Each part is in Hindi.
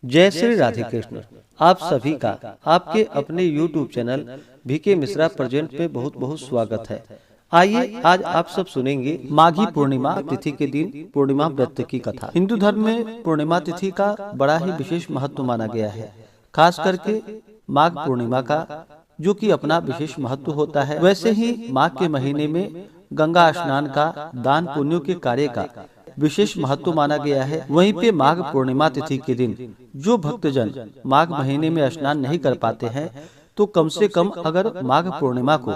जय श्री राधे कृष्ण। आप सभी का आपके अपने YouTube channel VK Mishra present में बहुत बहुत स्वागत है। आइए आज आप सब सुनेंगे माघी पूर्णिमा तिथि के दिन पूर्णिमा व्रत की कथा। हिंदू धर्म में पूर्णिमा तिथि का बड़ा ही विशेष महत्व माना गया है, खास करके माघ पूर्णिमा का, जो कि अपना विशेष महत्व होता है। वैसे ही माघ के महीने में गंगा स्नान का, दान पुण्यों के कार्य का विशेष महत्व माना गया है। वहीं पे माघ पूर्णिमा तिथि के दिन जो भक्तजन माघ महीने में स्नान नहीं कर पाते हैं, तो कम से कम अगर माघ पूर्णिमा को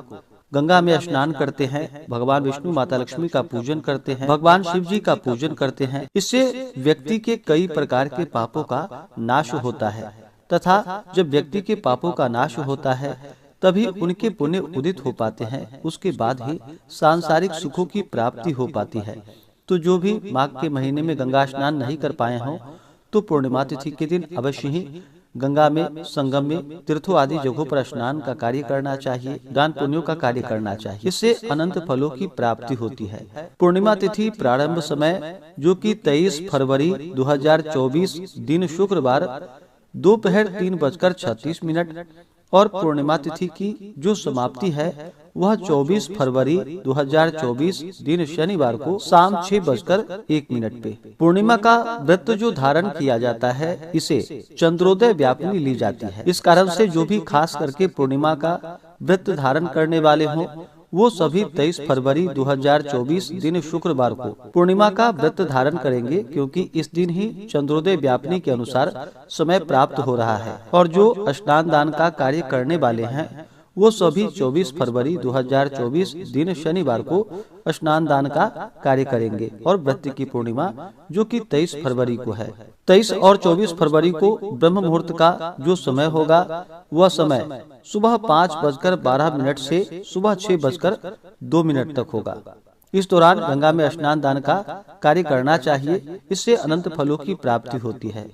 गंगा में स्नान करते हैं, भगवान विष्णु माता लक्ष्मी का पूजन करते हैं, भगवान शिव जी का पूजन करते हैं, इससे व्यक्ति के कई प्रकार के पापों का नाश होता है। तथा जब व्यक्ति के पापों का नाश होता है तभी उनके पुण्य उदित हो पाते हैं, उसके बाद ही सांसारिक सुखों की प्राप्ति हो पाती है। तो जो भी माघ के महीने में गंगा स्नान नहीं कर पाए हों, तो पूर्णिमा तिथि के दिन अवश्य ही गंगा में, संगम में, तीर्थों आदि जगहों पर स्नान का कार्य करना चाहिए, दान पुण्यों का कार्य करना चाहिए। इससे अनंत फलों की प्राप्ति होती है। पूर्णिमा तिथि प्रारंभ समय जो कि 23 फरवरी 2024 दिन शुक्रवार दोपहर 3:36 और पूर्णिमा तिथि की जो समाप्ति है वह 24 फरवरी 2024 दिन शनिवार को शाम 6:01 पे। पूर्णिमा का व्रत जो धारण किया जाता है, इसे चंद्रोदय व्यापिनी ली जाती है। इस कारण से जो भी खास करके पूर्णिमा का व्रत धारण करने वाले हों, वो सभी 23 फरवरी 2024 दिन शुक्रवार को पूर्णिमा का व्रत धारण करेंगे, क्योंकि इस दिन ही चंद्रोदय व्यापिनी के अनुसार समय प्राप्त हो रहा है। और जो स्नान दान का कार्य करने वाले हैं, वो सभी 24 फरवरी 2024 दिन शनिवार को स्नान दान का कार्य करेंगे। और व्रत की पूर्णिमा जो कि 23 फरवरी को है, 23 और 24 फरवरी को ब्रह्म मुहूर्त का जो समय होगा, वह समय सुबह 5:12 से सुबह 6:02 तक होगा। इस दौरान गंगा में स्नान दान का कार्य करना चाहिए, इससे अनंत फलों की प्राप्ति होती है।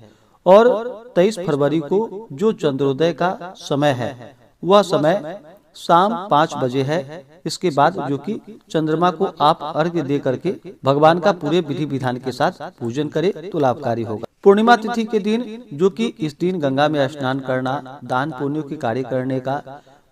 और 23 फरवरी को जो चंद्रोदय का समय है, वह समय शाम 5 बजे है। इसके बाद जो कि चंद्रमा को आप अर्घ्य दे करके भगवान का पूरे विधि विधान के साथ पूजन करें तो लाभकारी होगा। पूर्णिमा तिथि के दिन जो कि इस दिन गंगा में स्नान करना, दान पुण्यों के कार्य करने का,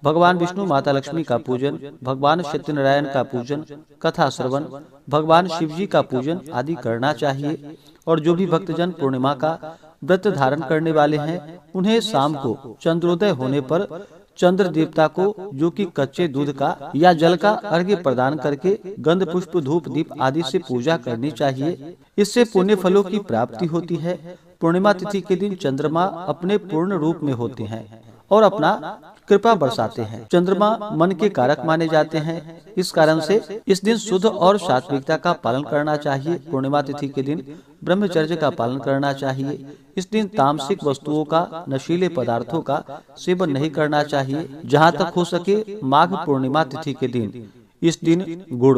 भगवान विष्णु माता लक्ष्मी का पूजन, भगवान सत्यनारायण का पूजन, कथा श्रवण, भगवान शिव जी का पूजन आदि करना चाहिए। और जो भी भक्तजन पूर्णिमा का व्रत धारण करने वाले हैं, उन्हें शाम को चंद्रोदय होने पर चंद्र देवता को जो कि कच्चे दूध का या जल का अर्घ्य प्रदान करके गंध पुष्प धूप दीप आदि से पूजा करनी चाहिए। इससे पुण्य फलों की प्राप्ति होती है। पूर्णिमा तिथि के दिन चंद्रमा अपने पूर्ण रूप में होते हैं और अपना कृपा बरसाते हैं। चंद्रमा मन के कारक माने जाते हैं, इस कारण से इस दिन शुद्ध और सात्विकता का पालन करना चाहिए। पूर्णिमा तिथि के दिन ब्रह्मचर्य का पालन करना चाहिए। इस दिन तामसिक वस्तुओं का, नशीले पदार्थों का सेवन नहीं करना चाहिए। जहाँ तक हो सके माघ पूर्णिमा तिथि के दिन इस दिन गुड़,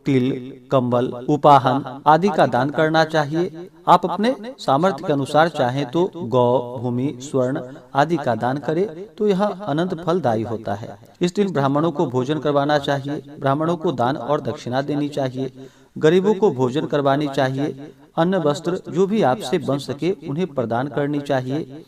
तिल, कंबल, उपाहन आदि का दान करना चाहिए। आप अपने सामर्थ्य के अनुसार चाहें तो गौ, भूमि, स्वर्ण आदि का दान करें तो यह अनंत फलदायी होता है। इस दिन ब्राह्मणों को भोजन करवाना चाहिए, ब्राह्मणों को दान और दक्षिणा देनी चाहिए, गरीबों को भोजन करवानी चाहिए, अन्न वस्त्र जो भी आपसे बन सके उन्हें प्रदान करनी चाहिए।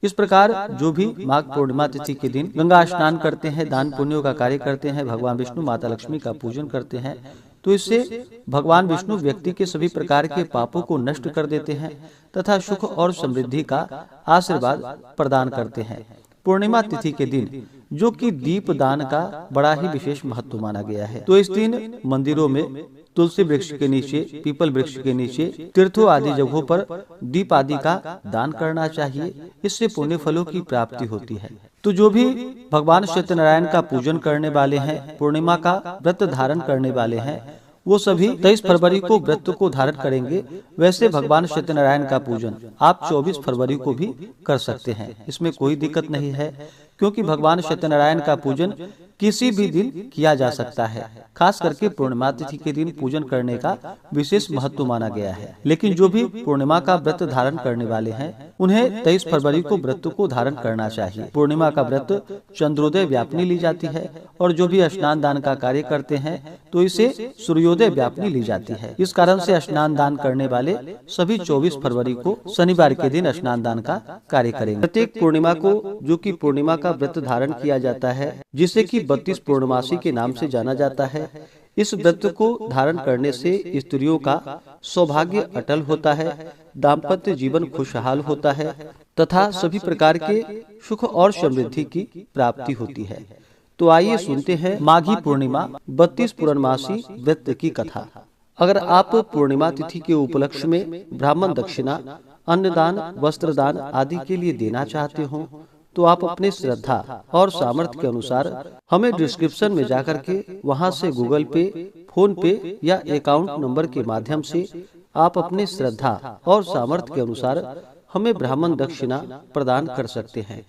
इस प्रकार जो भी माघ पूर्णिमा तिथि के दिन गंगा स्नान करते हैं, दान पुण्यों का कार्य करते हैं, भगवान विष्णु माता लक्ष्मी का पूजन करते हैं, तो इससे भगवान विष्णु व्यक्ति के सभी प्रकार के पापों को नष्ट कर देते हैं तथा सुख और समृद्धि का आशीर्वाद प्रदान करते हैं। पूर्णिमा तिथि के दिन जो कि दीप दान का बड़ा ही विशेष महत्व माना गया है, तो इस दिन मंदिरों में, तुलसी वृक्ष के नीचे, पीपल वृक्ष के नीचे, तीर्थों आदि जगहों पर दीप आदि का दान करना चाहिए। इससे पुण्य फलों की प्राप्ति होती है। तो जो भी भगवान सत्यनारायण का पूजन करने वाले हैं, पूर्णिमा का व्रत धारण करने वाले हैं, वो सभी 23 फरवरी को व्रत को धारण करेंगे। वैसे भगवान सत्यनारायण का पूजन आप 24 फरवरी को भी कर सकते हैं, इसमें कोई दिक्कत नहीं है, क्योंकि भगवान सत्यनारायण का पूजन किसी भी दिन किया जा सकता है। खास करके पूर्णिमा तिथि के दिन पूजन करने का विशेष महत्व माना गया है। लेकिन जो भी पूर्णिमा का व्रत धारण करने वाले हैं, उन्हें 23 फरवरी को व्रत को धारण करना चाहिए। पूर्णिमा का व्रत चंद्रोदय व्यापनी ली जाती है और जो भी स्नान दान का कार्य करते हैं तो इसे सूर्योदय व्यापनी ली जाती है। इस कारण से स्नान दान करने वाले सभी 24 फरवरी को शनिवार के दिन स्नान दान का कार्य करेंगे। प्रत्येक पूर्णिमा को जो कि पूर्णिमा का व्रत धारण किया जाता है, जिसे कि 32 पूर्णमासी के नाम से जाना जाता है। इस व्रत को धारण करने से स्त्रियों का सौभाग्य अटल होता है, दाम्पत्य जीवन खुशहाल होता है तथा सभी प्रकार के सुख और समृद्धि की प्राप्ति होती है। तो आइए सुनते हैं माघी पूर्णिमा 32 पूर्णमासी व्रत की कथा। अगर आप पूर्णिमा तिथि के उपलक्ष्य में ब्राह्मण दक्षिणा, अन्नदान, वस्त्रदान आदि के लिए देना चाहते हो तो आप अपने श्रद्धा और सामर्थ्य के अनुसार हमें डिस्क्रिप्शन में जाकर के वहां से गूगल पे, फोन पे या अकाउंट नंबर के माध्यम से आप अपने श्रद्धा और सामर्थ्य के अनुसार हमें ब्राह्मण दक्षिणा प्रदान कर सकते हैं।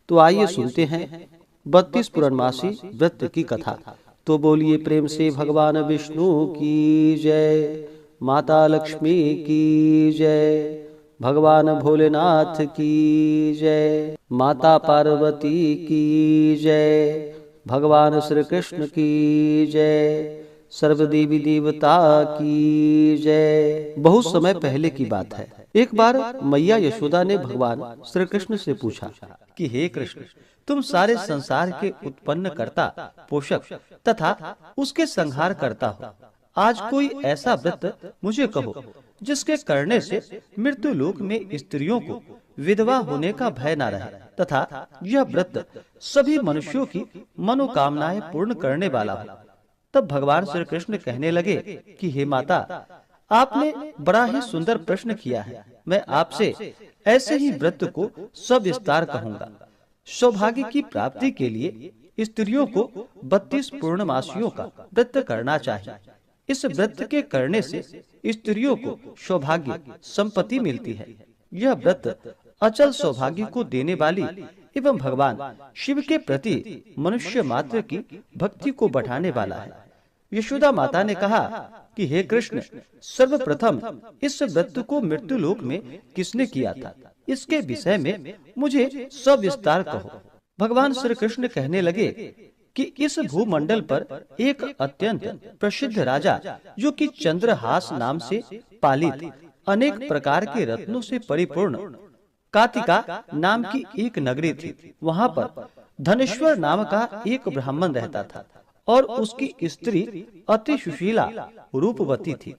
तो आइए सुनते हैं 32 पूर्णमासी व्रत की कथा। तो बोलिए प्रेम से भगवान विष्णु की जय, माता लक्ष्मी की जय, भगवान भोलेनाथ की जय, माता पार्वती की जय, भगवान श्री कृष्ण की जय, सर्वदेवी देवता की जय। बहुत समय पहले की बात है। एक बार मैया यशोदा ने भगवान श्री कृष्ण से पूछा कि हे कृष्ण, तुम सारे संसार के उत्पन्न करता, पोषक तथा उसके संहार करता हो। आज कोई ऐसा व्रत मुझे कहो जिसके करने से मृत्यु लोक में स्त्रियों को विधवा होने का भय न रहे तथा यह व्रत सभी मनुष्यों की मनोकामनाएं पूर्ण करने वाला हो। तब भगवान श्री कृष्ण कहने लगे कि हे माता, आपने बड़ा ही सुंदर प्रश्न किया है। मैं आपसे ऐसे ही व्रत को सविस्तार कहूँगा। सौभाग्य की प्राप्ति के लिए स्त्रियों को 32 पूर्णमासियों का व्रत करना चाहिए। इस व्रत के करने से स्त्रियों को सौभाग्य संपत्ति मिलती है। यह व्रत अचल सौभाग्य को देने वाली एवं भगवान शिव के प्रति मनुष्य मात्र की भक्ति को बढ़ाने वाला है। यशोदा माता ने कहा कि हे कृष्ण, सर्वप्रथम इस व्रत को मृत्यु लोक में किसने किया था, इसके विषय में मुझे सविस्तार कहो। भगवान श्री कृष्ण कहने लगे कि इस भूमंडल पर एक अत्यंत प्रसिद्ध राजा, जो कि चंद्रहास नाम से पालित अनेक प्रकार के रत्नों से परिपूर्ण कातिका नाम की एक नगरी थी। वहाँ पर धनेश्वर नाम का एक ब्राह्मण रहता था और उसकी स्त्री अति सुशीला रूपवती थी।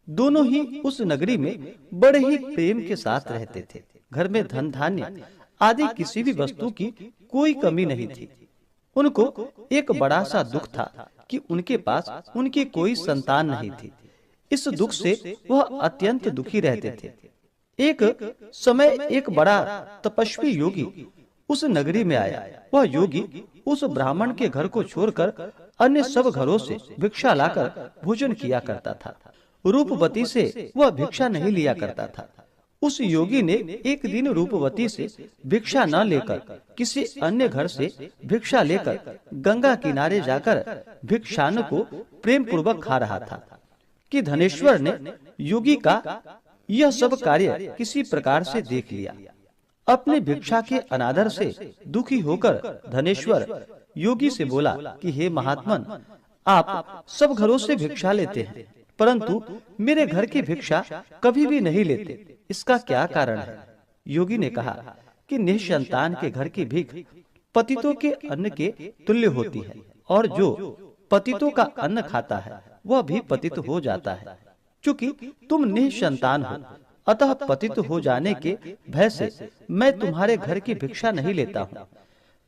दोनों ही उस नगरी में बड़े ही प्रेम के साथ रहते थे। घर में धन धान्य आदि किसी भी वस्तु की कोई कमी नहीं थी। उनको एक बड़ा सा दुख था कि उनके पास उनकी कोई संतान नहीं थी। इस दुख से वह अत्यंत दुखी रहते थे। एक समय एक बड़ा तपस्वी योगी उस नगरी में आया। वह योगी उस ब्राह्मण के घर को छोड़कर अन्य सब घरों से भिक्षा लाकर भोजन किया करता था। रूपवती से वह भिक्षा नहीं लिया करता था। उस योगी ने एक दिन रूपवती से भिक्षा न लेकर किसी अन्य घर से भिक्षा लेकर गंगा किनारे जाकर भिक्षान्न को प्रेम पूर्वक खा रहा था कि धनेश्वर ने योगी का यह सब कार्य किसी प्रकार से देख लिया। अपने भिक्षा के अनादर से दुखी होकर धनेश्वर योगी से बोला कि हे महात्मन, आप सब घरों से भिक्षा लेते हैं परंतु मेरे घर की भिक्षा कभी भी नहीं लेते, इसका क्या कारण है? योगी ने कहा कि निसंतान के घर की भीख पतितों के अन्न के तुल्य होती है और जो पतितों का अन्न खाता है वह भी पतित हो जाता है। क्योंकि तुम निसंतान हो, अतः पतित हो जाने के भय से मैं तुम्हारे घर की भिक्षा नहीं लेता हूँ।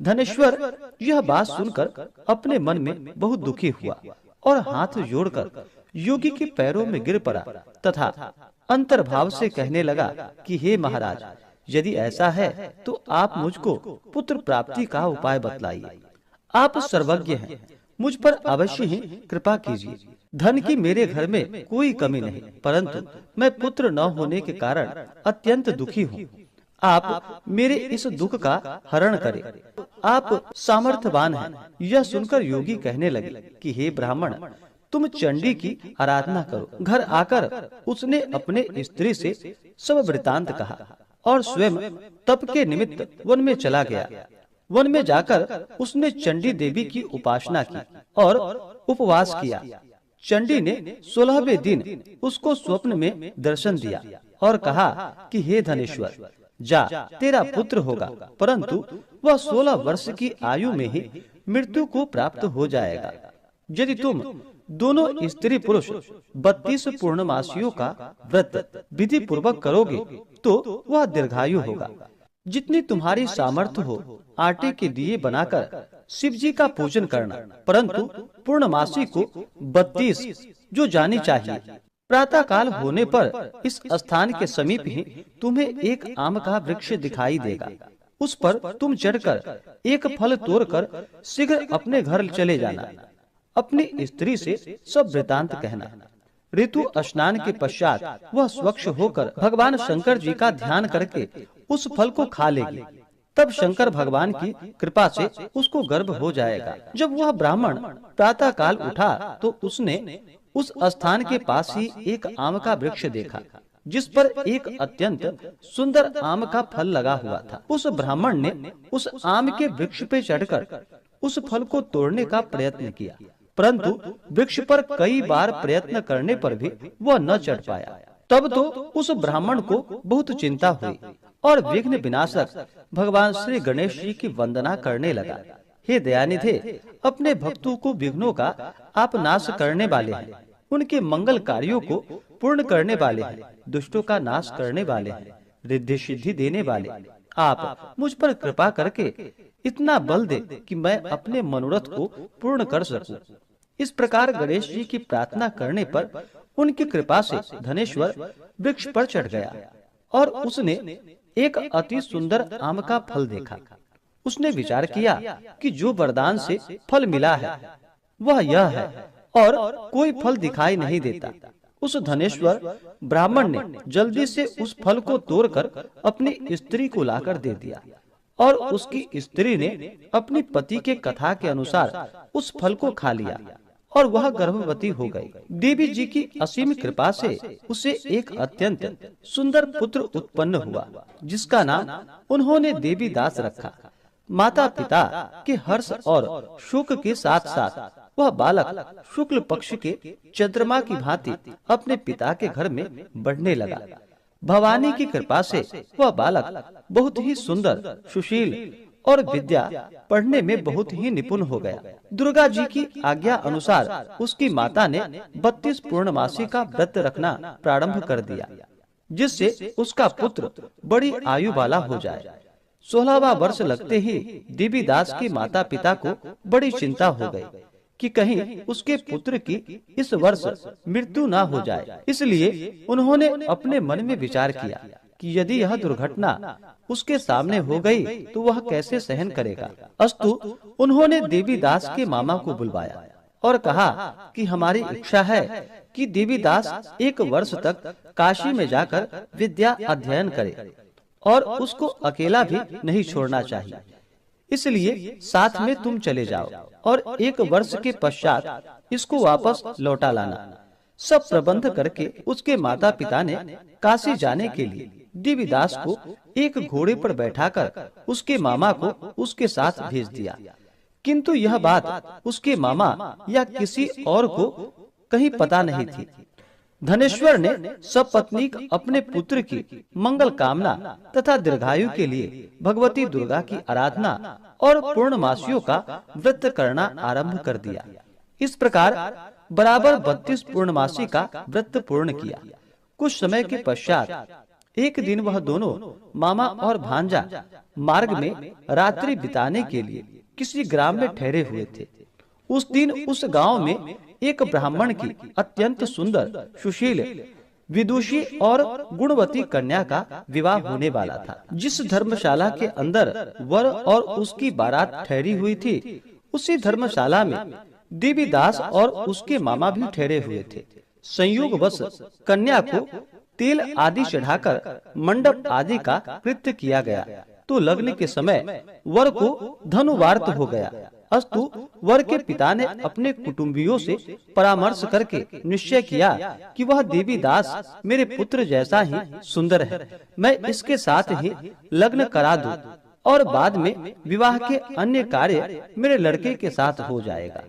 धनेश्वर यह बात सुनकर अपने मन में बहुत दुखी हुआ और हाथ जोड़कर योगी के पैरों में गिर पड़ा तथा अंतर्भाव से कहने लगा कि हे महाराज, यदि ऐसा है तो आप मुझको पुत्र प्राप्ति का उपाय बतलाइए। आप सर्वज्ञ हैं, मुझ पर अवश्य ही कृपा कीजिए। धन की मेरे घर में कोई कमी नहीं, परंतु मैं पुत्र न होने के कारण अत्यंत दुखी हूँ। आप मेरे इस दुख का हरण करें। आप सामर्थ्यवान हैं। यह सुनकर योगी कहने लगे कि हे ब्राह्मण, तुम चंडी की आराधना करो। घर आकर उसने अपने स्त्री से सब वृतांत कहा और स्वयं तप के निमित्त वन में चला गया। वन में जाकर उसने चंडी देवी की उपासना की और उपवास किया। चंडी ने 16वें दिन उसको स्वप्न में दर्शन दिया और कहा कि हे धनेश्वर, जा, तेरा पुत्र होगा, परंतु वह 16 वर्ष की आयु में ही मृत्यु को प्राप्त हो जाएगा। यदि तुम दोनों स्त्री पुरुष 32 पूर्णमासियों का व्रत विधि पूर्वक करोगे तो वह दीर्घायु होगा। जितनी तुम्हारी सामर्थ्य हो आटे के दिए बनाकर शिव जी का पूजन करना, परंतु पूर्णमासी को 32 जो जानी चाहिए। प्रातः काल होने पर इस स्थान के समीप ही तुम्हें एक आम का वृक्ष दिखाई देगा। उस पर तुम चढ़कर एक फल तोड़कर शीघ्र अपने घर चले जाना। अपनी स्त्री से सब वृतांत कहना। ऋतु स्नान के पश्चात वह स्वच्छ होकर भगवान शंकर जी का ध्यान करके उस फल को खा लेगी। तब शंकर भगवान की कृपा से उसको गर्भ हो जाएगा। जब वह ब्राह्मण प्रातः काल उठा तो उसने उस स्थान के पास ही एक आम का वृक्ष देखा, जिस पर एक अत्यंत सुंदर आम का फल लगा हुआ था। उस ब्राह्मण ने उस आम के वृक्ष पे चढ़कर उस फल को तोड़ने का प्रयत्न किया, परंतु वृक्ष पर कई बार प्रयत्न करने पर भी वह न चढ़ पाया। तब तो उस ब्राह्मण को बहुत चिंता हुई और विघ्न विनाशक भगवान श्री गणेश जी की वंदना करने लगा। हे दयानिधे, अपने भक्तों को विघ्नों का आप नाश करने वाले हैं, उनके मंगल कार्यों को पूर्ण करने वाले हैं, दुष्टों का नाश करने वाले हैं, रिद्धि सिद्धि देने वाले। आप मुझ पर कृपा करके इतना बल दे कि मैं अपने मनोरथ को पूर्ण कर सकूं। इस प्रकार गणेश जी की प्रार्थना करने पर उनकी कृपा से धनेश्वर वृक्ष पर चढ़ गया और उसने एक अति सुंदर आम का फल देखा। उसने विचार किया कि जो वरदान से फल मिला है वह यह है और कोई फल दिखाई नहीं देता। उस धनेश्वर ब्राह्मण ने जल्दी से उस फल को तोड़कर अपनी स्त्री को लाकर दे दिया और उसकी स्त्री ने अपनी पति के कथा के अनुसार उस फल को खा लिया और वह गर्भवती हो गई। देवी जी की असीम कृपा से उसे एक अत्यंत सुंदर पुत्र उत्पन्न हुआ, जिसका नाम उन्होंने देवी दास रखा। माता पिता के हर्ष और शोक के साथ साथ वह बालक शुक्ल पक्ष के चंद्रमा की भांति अपने पिता के घर में बढ़ने लगा। भवानी की कृपा से वह बालक बहुत ही सुंदर, सुशील और विद्या पढ़ने में बहुत ही निपुण हो गया। दुर्गा जी की आज्ञा अनुसार उसकी माता ने 32 पूर्णमासी का व्रत रखना प्रारंभ कर दिया, जिससे उसका पुत्र बड़ी आयु वाला हो जाए। 16वां वर्ष लगते ही देवीदास के माता पिता को बड़ी चिंता हो गई कि कहीं उसके पुत्र की इस वर्ष मृत्यु ना हो जाए। इसलिए उन्होंने अपने मन में विचार किया कि यदि यह दुर्घटना उसके सामने हो गई तो वह कैसे सहन करेगा। अस्तु उन्होंने देवीदास के मामा को बुलवाया और कहा कि हमारी इच्छा है कि देवीदास 1 वर्ष तक काशी में जाकर विद्या अध्ययन करे और उसको अकेला भी नहीं छोड़ना चाहिए। इसलिए साथ में तुम चले जाओ और 1 वर्ष के पश्चात इसको वापस लौटा लाना। सब प्रबंध करके उसके माता पिता ने काशी जाने के लिए देवीदास को एक घोड़े पर बैठाकर उसके मामा को उसके साथ भेज दिया। किंतु यह बात उसके मामा या किसी और को कहीं पता नहीं थी। धनेश्वर ने सपत्नीक अपने पुत्र की मंगल कामना तथा दीर्घायु के लिए भगवती दुर्गा की आराधना और पूर्णमासियों का व्रत करना आरंभ कर दिया। इस प्रकार बराबर 32 पूर्णमासी का व्रत पूर्ण किया। कुछ समय के पश्चात एक दिन वह दोनों मामा और भांजा मार्ग में रात्रि बिताने के लिए किसी ग्राम में ठहरे हुए थे। उस दिन उस गांव में एक ब्राह्मण की अत्यंत सुंदर, सुशील, विदुषी और गुणवती कन्या का विवाह होने वाला था। जिस धर्मशाला के अंदर वर और उसकी बारात ठहरी हुई थी, उसी धर्मशाला में देवीदास और उसके मामा भी ठहरे हुए थे। संयोगवश कन्या को तेल आदि चढ़ाकर मंडप आदि का कृत्य किया गया तो लग्न के समय वर को धनुवार्त हो गया। अस्तु वर के पिता ने अपने कुटुंबियों से परामर्श करके निश्चय किया कि वह देवीदास मेरे पुत्र जैसा ही सुंदर है, मैं इसके साथ ही लग्न करा दूं और बाद में विवाह के अन्य कार्य मेरे लड़के के साथ हो जाएगा।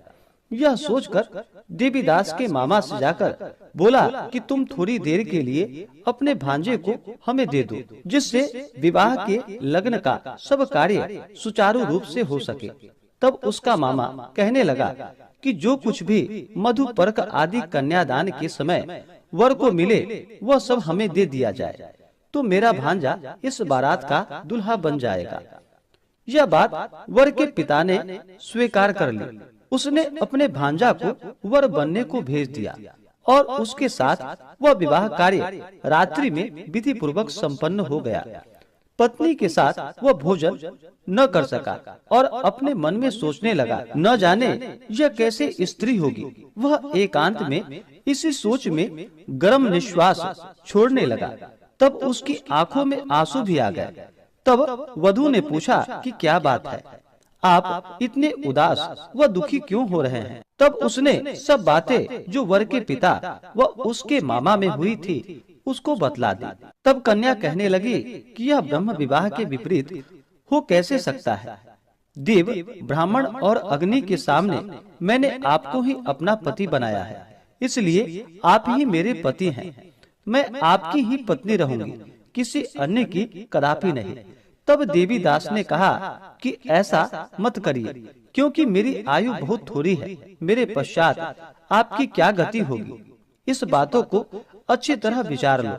यह सोचकर देवीदास के मामा से जाकर बोला कि तुम थोड़ी देर के लिए अपने भांजे को हमें दे दो, जिससे विवाह के लग्न का सब कार्य सुचारू रूप से हो सके। तब उसका मामा कहने लगा कि जो कुछ भी मधुपर्क आदि कन्यादान के समय वर को मिले वह सब हमें दे दिया जाए, तो मेरा भांजा इस बारात का दुल्हा बन जाएगा। यह बात वर के पिता ने स्वीकार कर ली। उसने अपने भांजा को वर बनने को भेज दिया और उसके साथ वह विवाह कार्य रात्रि में विधि पूर्वक संपन्न हो गया। पत्नी के साथ वह भोजन न कर सका और अपने मन में सोचने लगा, न जाने यह कैसे स्त्री होगी। वह एकांत में इसी सोच में गर्म निश्वास छोड़ने लगा। तब उसकी आंखों में आंसू भी आ गए। तब वधू ने पूछा कि क्या बात है, आप इतने उदास व दुखी क्यों हो रहे हैं? तब उसने सब बातें जो वर के पिता व उसके मामा में हुई थी उसको बतला दी। तब कन्या कहने लगी कि यह ब्रह्म विवाह के विपरीत हो कैसे सकता है? देव, ब्राह्मण और अग्नि के सामने मैंने आपको ही अपना पति बनाया है, इसलिए आप ही मेरे पति हैं। मैं आपकी ही पत्नी रहूंगी, किसी अन्य की कदापि नहीं। तब देवीदास ने कहा कि ऐसा मत करिए, क्योंकि मेरी आयु बहुत थोड़ी है। मेरे पश्चात आपकी क्या गति होगी, इस बातों को अच्छी तरह विचार लो।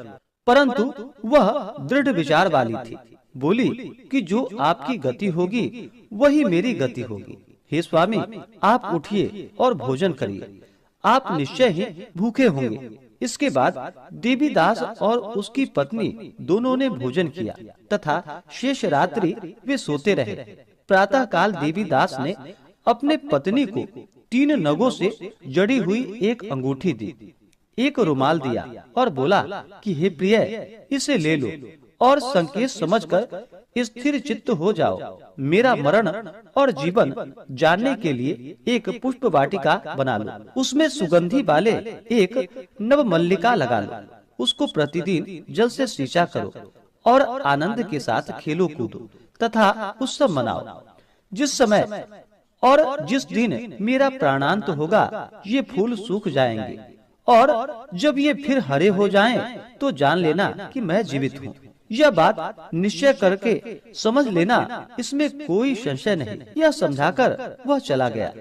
परंतु वह दृढ़ विचार वाली थी। बोली कि जो आपकी गति होगी वही मेरी गति होगी। हे स्वामी, आप उठिए और भोजन करिए, आप निश्चय ही भूखे होंगे। इसके बाद देवीदास और उसकी पत्नी दोनों ने भोजन किया तथा शेष रात्रि वे सोते रहे। प्रातः काल देवीदास ने अपने पत्नी को 3 नगों से जड़ी हुई एक अंगूठी दी, एक रुमाल दिया और बोला कि हे प्रिय, इसे ले लो और संकेत समझकर स्थिर चित्त हो जाओ। मेरा मरण और जीवन जानने के लिए एक पुष्प वाटिका बना लो, उसमें सुगंधी वाले एक नव मल्लिका लगा लो, उसको प्रतिदिन जल से सींचा करो और आनंद के साथ खेलो कूदो तथा उत्सव मनाओ। जिस समय और जिस दिन मेरा प्राणांत होगा ये फूल सूख जाएंगे और जब ये फिर हरे हो जाएं, तो जान लेना कि मैं जीवित हूँ। यह बात निश्चय करके समझ लेना, इसमें कोई संशय नहीं। यह समझाकर वह चला गया।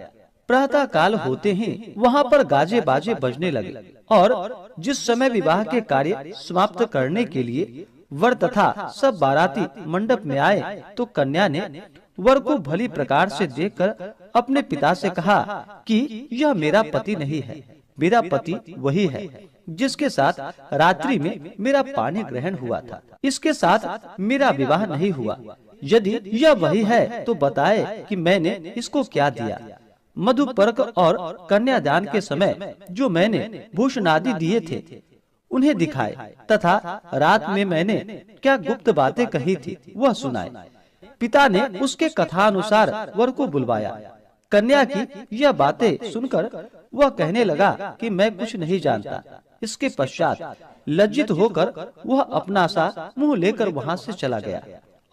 प्रातः काल होते ही वहाँ पर गाजे बाजे बजने लगे और जिस समय विवाह के कार्य समाप्त करने के लिए वर तथा सब बाराती मंडप में आए, तो कन्या ने वर को भली प्रकार से देखकर अपने पिता से कहा कि यह मेरा पति नहीं है, मेरा पति वही है जिसके साथ रात्रि में मेरा पानी ग्रहण हुआ था। इसके साथ मेरा विवाह नहीं हुआ। यदि यह वही है तो बताए कि मैंने इसको क्या दिया। मधुपर्क और कन्यादान के समय जो मैंने भूषणादि दिए थे उन्हें दिखाए तथा रात में मैंने क्या गुप्त बातें कही थी वह सुनाए। पिता ने उसके कथानुसार वर को बुलवाया। कन्या की यह बातें सुनकर वह कहने लगा कि मैं कुछ नहीं जानता। इसके पश्चात लज्जित होकर वह अपना सा मुंह लेकर वहाँ से चला गया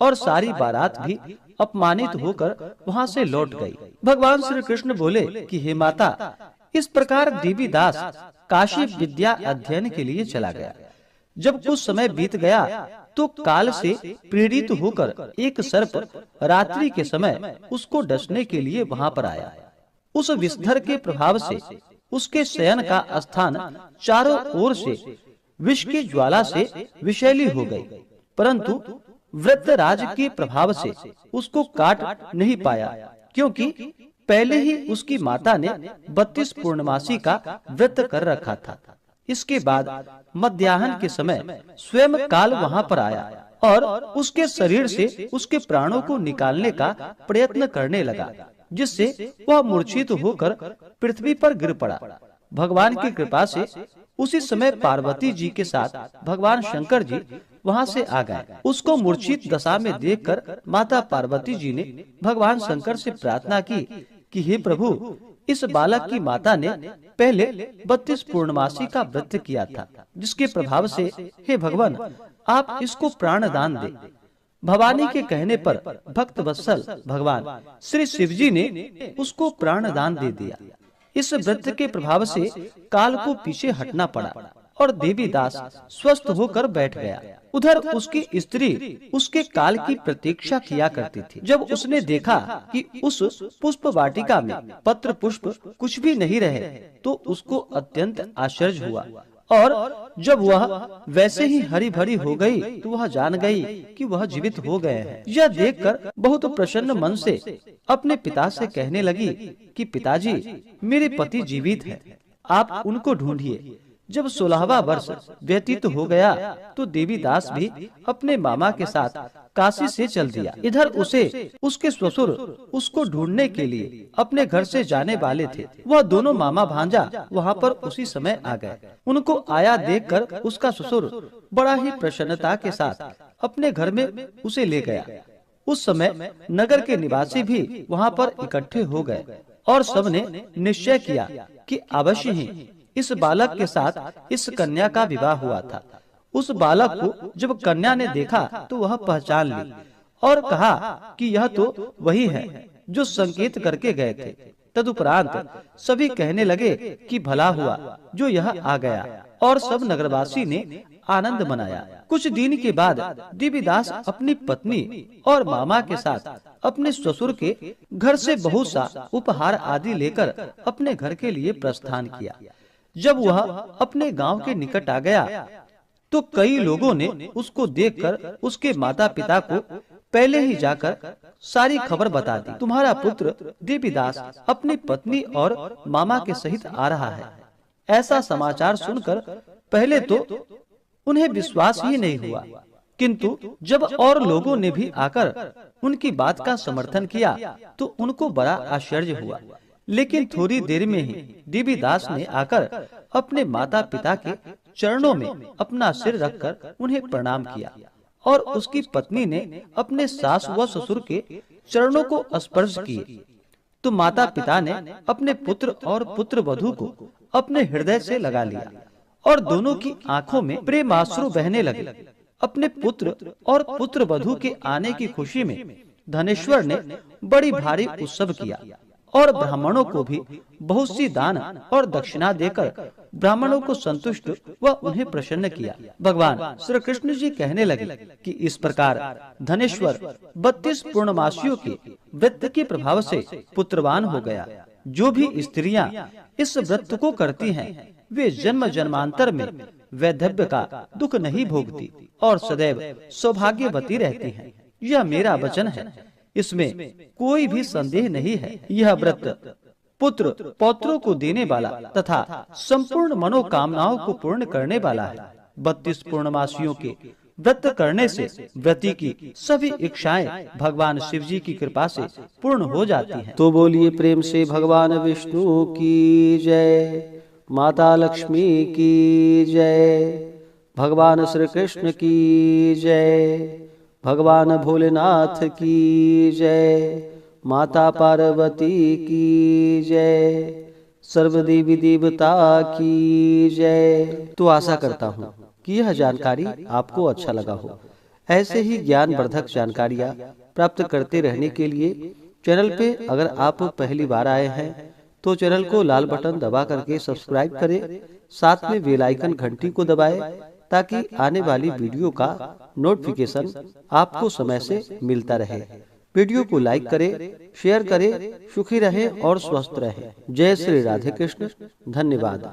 और सारी बारात भी अपमानित होकर वहाँ से लौट गई। भगवान श्री कृष्ण बोले कि हे माता, इस प्रकार देवीदास काशी विद्या अध्ययन के लिए चला गया। जब कुछ समय बीत गया तो काल से प्रेरित होकर एक सर्प रात्रि के समय उसको डसने के लिए वहाँ पर आया। उस विषधर के प्रभाव से उसके शयन का स्थान चारों ओर से विष की ज्वाला से विषैली हो गई, परंतु वृत्रराज के प्रभाव से उसको काट नहीं पाया, क्योंकि पहले ही उसकी माता ने 32 पूर्णमासी का व्रत कर रखा था। इसके बाद मध्याह्न के समय स्वयं काल वहाँ पर आया और उसके शरीर से उसके प्राणों को निकालने का प्रयत्न करने लगा, जिससे वह मूर्छित होकर पृथ्वी पर गिर पड़ा। भगवान की कृपा से उसी समय पार्वती जी के साथ भगवान शंकर जी वहाँ से आ गए। उसको मूर्छित दशा में देखकर माता पार्वती जी ने भगवान शंकर से प्रार्थना की कि हे प्रभु, इस बालक की माता ने पहले 32 पूर्णमासी का व्रत किया था, जिसके प्रभाव से हे भगवान आप इसको प्राण दान दे। भवानी के कहने पर भक्त वत्सल भगवान श्री शिव जी ने उसको प्राण दान दे दिया। इस व्रत के प्रभाव से काल को पीछे हटना पड़ा और देवी दास स्वस्थ होकर बैठ गया। उधर उसकी स्त्री उसके काल की प्रतीक्षा किया करती थी। जब उसने देखा कि उस पुष्प वाटिका में पत्र पुष्प कुछ भी नहीं रहे, तो उसको अत्यंत आश्चर्य हुआ और जब वह वैसे ही हरी भरी हो गई तो वह जान गई कि वह जीवित हो गए हैं। यह देखकर बहुत प्रसन्न मन से अपने पिता से कहने लगी कि पिताजी, मेरे पति जीवित हैं, आप उनको ढूंढिए। जब 16वां वर्ष व्यतीत हो गया तो देवी दास भी अपने मामा के साथ काशी से चल दिया। इधर उसे उसके ससुर उसको ढूंढने के लिए अपने घर से जाने वाले थे। वह दोनों मामा भांजा वहाँ पर उसी समय आ गए। उनको आया देखकर उसका ससुर बड़ा ही प्रसन्नता के साथ अपने घर में उसे ले गया। उस समय नगर के निवासी भी वहाँ पर इकट्ठे हो गए और सबने निश्चय किया कि अवश्य ही इस बालक के साथ इस कन्या का विवाह हुआ था। उस बालक को जब कन्या ने देखा तो वह पहचान ली और कहा कि यह तो वही है जो संकेत करके गए थे। तदुपरांत सभी कहने लगे कि भला हुआ जो यह आ गया, और सब नगरवासी ने आनंद मनाया। कुछ दिन के बाद देवीदास अपनी पत्नी और मामा के साथ अपने ससुर के घर से बहुत सा उपहार आदि लेकर अपने घर के लिए प्रस्थान किया। जब वह अपने गांव के निकट आ गया तो कई लोगों ने उसको देखकर उसके माता पिता को पहले ही जाकर सारी खबर बता दी। तुम्हारा पुत्र देवीदास अपनी पत्नी और मामा के सहित आ रहा है। ऐसा समाचार सुनकर पहले तो उन्हें विश्वास ही नहीं हुआ, किंतु जब और लोगों ने भी आकर उनकी बात का समर्थन किया तो उनको बड़ा आश्चर्य हुआ। लेकिन थोड़ी देर में ही देवीदास ने आकर अपने माता पिता के चरणों में अपना सिर रखकर उन्हें प्रणाम किया और उसकी पत्नी ने अपने सास व ससुर के चरणों को स्पर्श किए तो माता पिता ने अपने पुत्र और पुत्र वधू को अपने हृदय से लगा लिया और दोनों की आंखों में प्रेमाश्रु बहने लगे। अपने पुत्र और पुत्र वधू के आने की खुशी में धनेश्वर ने बड़ी भारी उत्सव किया और ब्राह्मणों को भी बहुत सी दान और दक्षिणा देकर ब्राह्मणों को संतुष्ट व उन्हें प्रसन्न किया। भगवान श्री कृष्ण जी कहने लगे कि इस प्रकार धनेश्वर 32 पूर्णमासियों के व्रत के प्रभाव से पुत्रवान हो गया। जो भी स्त्रियां इस व्रत को करती हैं वे जन्म जन्मांतर में वैधव्य का दुख नहीं भोगती और सदैव सौभाग्यवती रहती हैं। यह मेरा वचन है, इसमें कोई भी संदेह नहीं है। यह व्रत पुत्र पौत्रों को देने वाला तथा संपूर्ण मनोकामनाओं को पूर्ण करने वाला है। 32 पूर्णमासियों के व्रत करने से व्रती की सभी इच्छाएं भगवान शिव जी की कृपा से पूर्ण हो जाती हैं। तो बोलिए प्रेम से भगवान विष्णु की जय, माता लक्ष्मी की जय, भगवान श्री कृष्ण की जय, भगवान भोलेनाथ की जय, माता पार्वती की जय, सर्वदेवी देवता की जय। तो आशा करता हूँ कि यह जानकारी आपको अच्छा लगा हो। ऐसे ही ज्ञानवर्धक जानकारियाँ प्राप्त करते रहने के लिए चैनल पे अगर आप पहली बार आए हैं तो चैनल को लाल बटन दबा करके सब्सक्राइब करें, साथ में बेल आइकन घंटी को दबाएं ताकि आने वाली वीडियो का नोटिफिकेशन आपको समय से मिलता रहे। वीडियो को लाइक करें, शेयर करें, सुखी रहें और स्वस्थ रहें। जय श्री राधे कृष्ण। धन्यवाद।